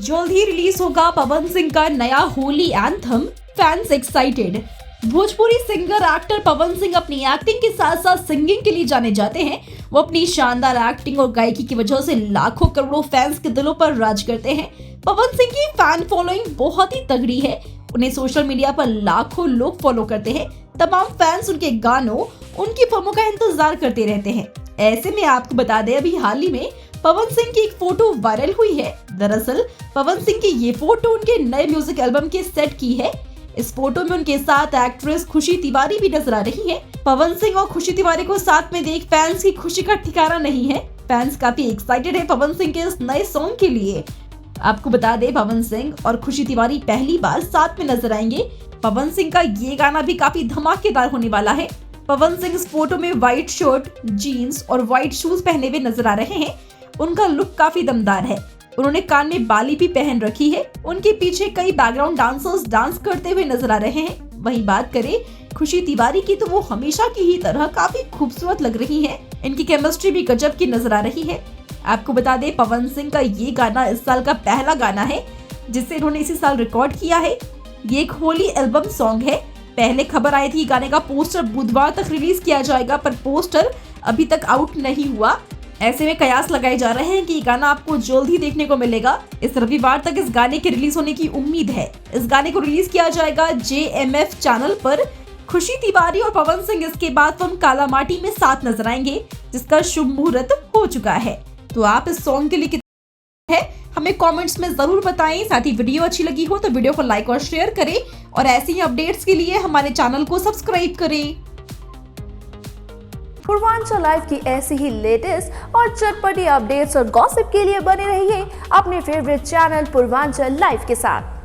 जल्द ही रिलीज होगा पवन सिंह का नया Holi anthem, fans excited. Bhojpuri singer actor Pawan Singh अपनी एक्टिंग के साथ साथ सिंगिंग के लिए जाने जाते हैं। वो अपनी शानदार एक्टिंग और गायकी की वजह से लाखों करोड़ों फैंस के दिलों पर राज करते हैं। पवन सिंह की फैन फॉलोइंग बहुत ही तगड़ी है। उन्हें सोशल मीडिया पर लाखों लोग फॉलो करते हैं। तमाम फैंस उनके गानों, उनकी फिल्मों का इंतजार करते रहते हैं। ऐसे में आपको बता दें, अभी हाल ही में पवन सिंह की एक फोटो वायरल हुई है। दरअसल पवन सिंह की ये फोटो उनके नए म्यूजिक एल्बम के सेट की है। इस फोटो में उनके साथ एक्ट्रेस खुशी तिवारी भी नजर आ रही है। पवन सिंह और खुशी तिवारी को साथ में देख फैंस की खुशी का ठिकाना नहीं है। फैंस काफी एक्साइटेड है पवन सिंह के इस नए सॉन्ग के लिए। आपको बता दें, पवन सिंह और खुशी तिवारी पहली बार साथ में नजर आएंगे। पवन सिंह का ये गाना भी काफी धमाकेदार होने वाला है। पवन सिंह इस फोटो में व्हाइट शर्ट, जीन्स और व्हाइट शूज पहने हुए नजर आ रहे हैं। उनका लुक काफी दमदार है। उन्होंने कान में बाली भी पहन रखी है। उनके पीछे कई बैकग्राउंड डांसर्स डांस करते हुए नजर आ रहे हैं। वहीं बात करें खुशी तिवारी की, तो वो हमेशा की ही तरह काफी खूबसूरत लग रही हैं। इनकी केमिस्ट्री भी गजब की नजर आ रही है। आपको बता दें, पवन सिंह का ये गाना इस साल का पहला गाना है जिसे इन्होंने इसी साल रिकॉर्ड किया है। ये एक होली एल्बम सॉन्ग है। पहले खबर आई थी गाने का पोस्टर बुधवार तक रिलीज किया जाएगा, पर पोस्टर अभी तक आउट नहीं हुआ। ऐसे में कयास लगाए जा रहे हैं कि ये गाना आपको जल्द ही देखने को मिलेगा। इस रविवार तक इस गाने के रिलीज होने की उम्मीद है। इस गाने को रिलीज किया जाएगा JMF चैनल पर। खुशी तिवारी और पवन सिंह इसके बाद फिल्म काला माटी में साथ नजर आएंगे, जिसका शुभ मुहूर्त हो चुका है। तो आप इस सॉन्ग के लिए कितने है हमें कमेंट्स में जरूर बताएं। साथ ही वीडियो अच्छी लगी हो तो वीडियो को लाइक और शेयर करें और ऐसी ही अपडेट्स के लिए हमारे चैनल को सब्सक्राइब करें। पूर्वांचल लाइव की ऐसी ही लेटेस्ट और चटपटी अपडेट्स और गॉसिप के लिए बने रहिए अपने फेवरेट चैनल पूर्वांचल लाइव के साथ।